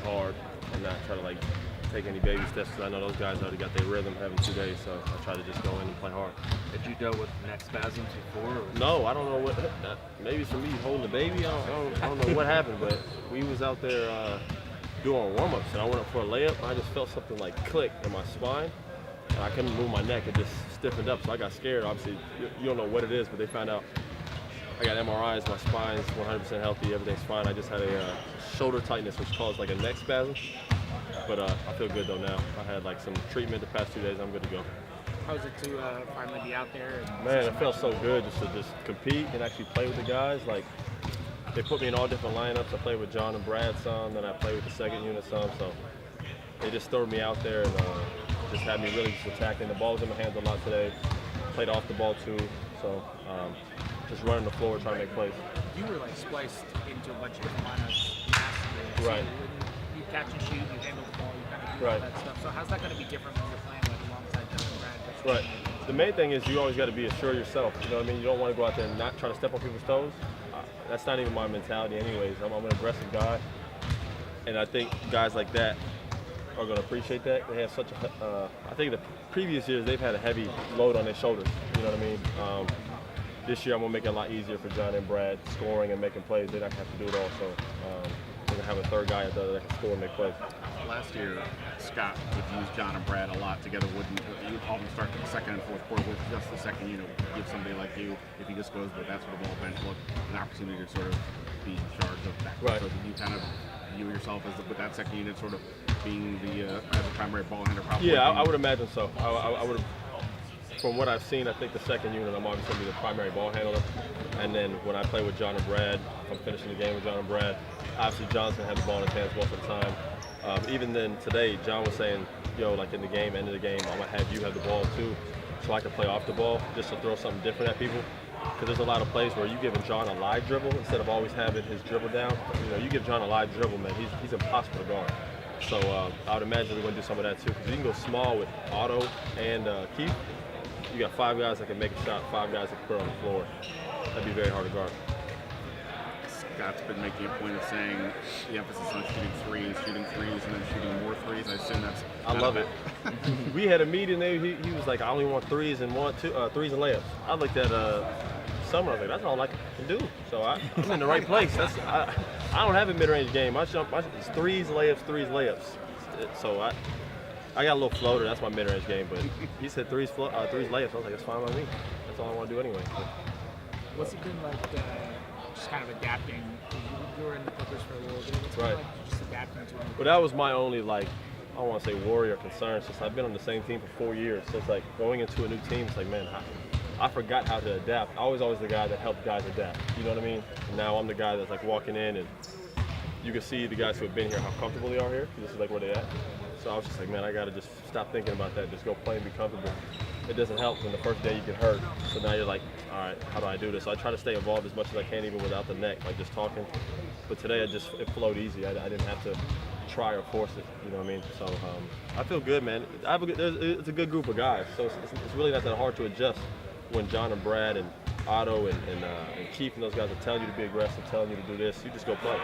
hard and not try to like take any baby steps, because I know those guys already got their rhythm having 2 days, so I try to just go in and play hard. Had you dealt with neck spasms before? Or? No, I don't know what. Maybe it's for me holding the baby. I don't know what happened, but we was out there doing warm-ups, and I went up for a layup, and I just felt something like click in my spine, and I couldn't move my neck. It just stiffened up, so I got scared. Obviously, you don't know what it is, but they found out I got MRIs, my spine's 100% healthy, everything's fine. I just had a shoulder tightness, which caused like a neck spasm. But I feel good though now. I had like some treatment the past 2 days. I'm good to go. How's it to finally be out there? Man, it felt so good just to compete and actually play with the guys. Like, they put me in all different lineups. I played with John and Brad some, then I played with the second unit some. So they just threw me out there and just had me really just attacking. The ball was in my hands a lot today. Played off the ball too. So just running the floor, trying to make plays. You were like spliced into a bunch of different lineups last year. Right. You catch and shoot, you handle the ball, you kind of do Right. all that stuff. So how's that going to be different when you're playing like alongside John and Brad? Right. The main thing is you always got to be assured of yourself. You know what I mean? You don't want to go out there and not try to step on people's toes. That's not even my mentality anyways. I'm an aggressive guy. And I think guys like that are going to appreciate that. They have such a, I think the previous years they've had a heavy load on their shoulders. You know what I mean? This year I'm going to make it a lot easier for John and Brad scoring and making plays. They're not going to have to do it all. So we're going to have a third guy that can score and make plays. Last year, Scott would use John and Brad a lot together. You'd often start the second and fourth quarter with just the second unit. Give somebody like you, if he just goes with that sort of ball bench look, an opportunity to sort of be in charge of that. Right. So you kind of view yourself as with that second unit sort of being the as a primary ball handler. Probably. Yeah, I would imagine so. I would have. From what I've seen, I think the second unit, I'm obviously going to be the primary ball handler. And then when I play with John and Brad, if I'm finishing the game with John and Brad, obviously John's going to have the ball in his hands most of the time. Even then today, John was saying, yo, like in the game, end of the game, I'm going to have you have the ball too, so I can play off the ball, just to throw something different at people. Because there's a lot of plays where you giving John a live dribble instead of always having his dribble down. You know, you give John a live dribble, man, he's impossible to guard. So I would imagine we're going to do some of that too, because you can go small with Otto and Keith. You got 5 guys that can make a shot, 5 guys that can put it on the floor. That'd be very hard to guard. Scott's been making a point of saying the emphasis on shooting threes, and then shooting more threes. I assume that's. I love it. We had a meeting there. He was like, I only want threes and threes and layups. I looked at Summer. I was like, that's all I can do. So I'm in the right place. I don't have a mid-range game. It's threes, layups. So I got a little floater. That's my mid-range game. But he said threes, layups. I was like, that's fine by me. That's all I want to do anyway. What's it been like just kind of adapting? You were in the Clippers for a little bit. What's it been Right. like just adapting to it? But that was my only, like, I don't want to say worry or concern, since I've been on the same team for 4 years. So it's like going into a new team, it's like, man, I forgot how to adapt. I was always the guy that helped guys adapt. You know what I mean? And now I'm the guy that's like walking in, and you can see the guys who have been here, how comfortable they are here. This is like where they at. So I was just like, man, I got to just stop thinking about that. Just go play and be comfortable. It doesn't help when the first day you get hurt. So now you're like, all right, how do I do this? So I try to stay involved as much as I can, even without the neck, like just talking. But today it flowed easy. I didn't have to try or force it. You know what I mean? So I feel good, man. It's a good group of guys. So it's really not that hard to adjust when John and Brad and Otto and Keith and those guys are telling you to be aggressive, telling you to do this. You just go play.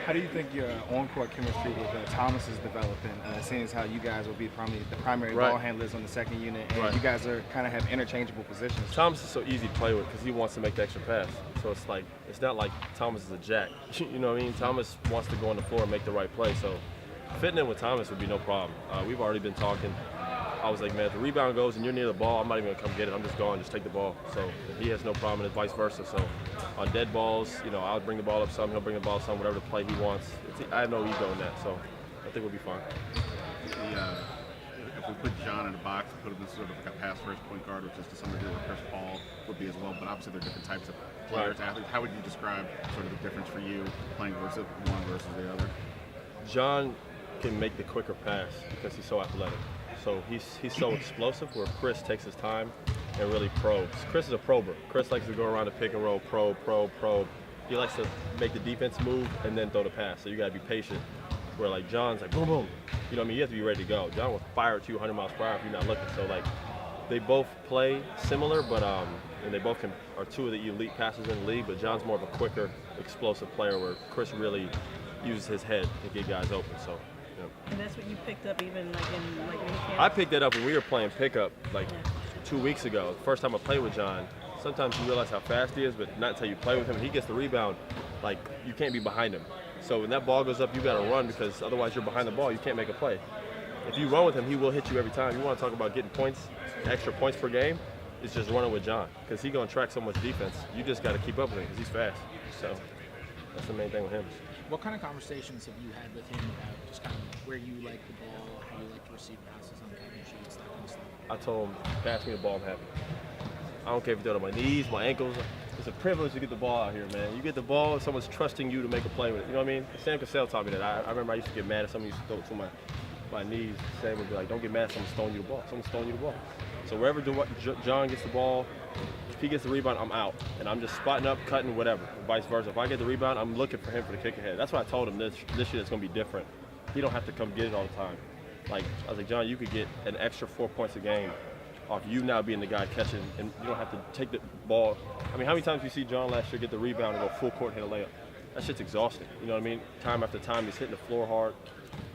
How do you think your on-court chemistry with Thomas is developing? Seeing as how you guys will be the primary Right. ball handlers on the second unit, and Right. you guys are kind of have interchangeable positions. Thomas is so easy to play with because he wants to make the extra pass. So it's not like Thomas is a jack. You know what I mean? Thomas wants to go on the floor and make the right play. So fitting in with Thomas would be no problem. We've already been talking. I was like, man, if the rebound goes and you're near the ball, I'm not even gonna come get it. I'm just going, just take the ball. So he has no problem, and it's vice versa. So on dead balls, you know, I'll bring the ball up some, he'll bring the ball up some, whatever the play he wants. I have no ego in that, so I think we'll be fine. If we put John in a box and put him in sort of like a pass-first point guard, which is to some degree what Chris Paul would be as well, but obviously they're different types of players, athletes. How would you describe sort of the difference for you playing versus one versus the other? John can make the quicker pass because he's so athletic. So he's so explosive, where Chris takes his time and really probes. Chris is a prober. Chris likes to go around the pick and roll, probe. He likes to make the defense move and then throw the pass. So you got to be patient. Where like John's like boom, boom. You know what I mean? You have to be ready to go. John will fire at you 100 miles per hour if you're not looking. So like they both play similar, but and they both are two of the elite passers in the league. But John's more of a quicker, explosive player, where Chris really uses his head to get guys open. So. And that's what you picked up even like in like minicamp? I picked that up when we were playing pickup like 2 weeks ago. The first time I played with John. Sometimes you realize how fast he is, but not until you play with him. He gets the rebound, like you can't be behind him. So when that ball goes up, you got to run because otherwise you're behind the ball. You can't make a play. If you run with him, he will hit you every time. You want to talk about getting points, extra points per game? It's just running with John because he's going to track so much defense. You just got to keep up with him because he's fast. So that's the main thing with him. What kind of conversations have you had with him about just kind of where you like the ball, how you like to receive passes on catch and shoots, that kind of stuff? I told him, pass me the ball, I'm happy. I don't care if you do it on my knees, my ankles. It's a privilege to get the ball out here, man. You get the ball, someone's trusting you to make a play with it. You know what I mean? Sam Cassell taught me that. I remember I used to get mad if someone used to throw it to my knees. Sam would be like, don't get mad if someone's throwing you the ball. Someone's throwing you the ball. So wherever John gets the ball, if he gets the rebound, I'm out. And I'm just spotting up, cutting, whatever, and vice versa. If I get the rebound, I'm looking for him for the kick ahead. That's why I told him this year it's going to be different. He don't have to come get it all the time. Like, I was like, John, you could get an extra 4 points a game off you now being the guy catching, and you don't have to take the ball. I mean, how many times you see John last year get the rebound and go full court and hit a layup? That shit's exhausting. You know what I mean? Time after time, he's hitting the floor hard.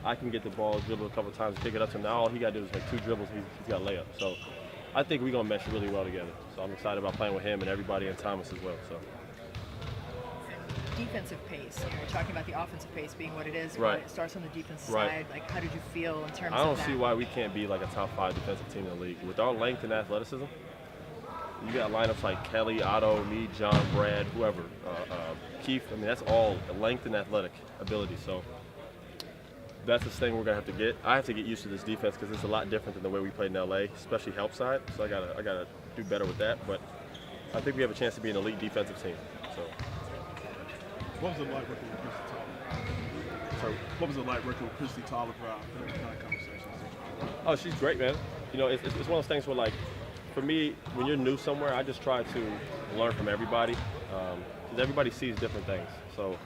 I can get the ball, dribble a couple times, pick it up. So now all he got to do is make 2 dribbles, he's got a layup. So I think we're going to mesh really well together. So I'm excited about playing with him and everybody and Thomas as well. So. Defensive pace. You're talking about the offensive pace being what it is, right. but it starts on the defensive right. side. Like, how did you feel in terms of that? I don't see why we can't be like a top 5 defensive team in the league. With our length and athleticism, you got lineups like Kelly, Otto, me, John, Brad, whoever, Keith. I mean, that's all length and athletic ability. So that's the thing we're gonna have to get. I have to get used to this defense because it's a lot different than the way we played in LA, especially help side. So I gotta do better with that. But I think we have a chance to be an elite defensive team. So. What was it like working with Christy Toliver? Sorry. What was it like working with Christy Toliver throughout the kind of conversations? Oh, she's great, man. You know, it's one of those things where, like, for me, when you're new somewhere, I just try to learn from everybody because everybody sees different things. So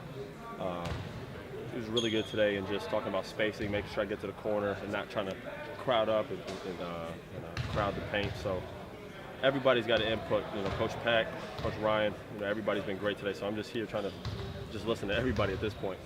it was really good today and just talking about spacing, making sure I get to the corner and not trying to crowd up and crowd the paint. So everybody's got an input. You know, Coach Pack, Coach Ryan, you know, everybody's been great today. So I'm just here trying to just listen to everybody at this point.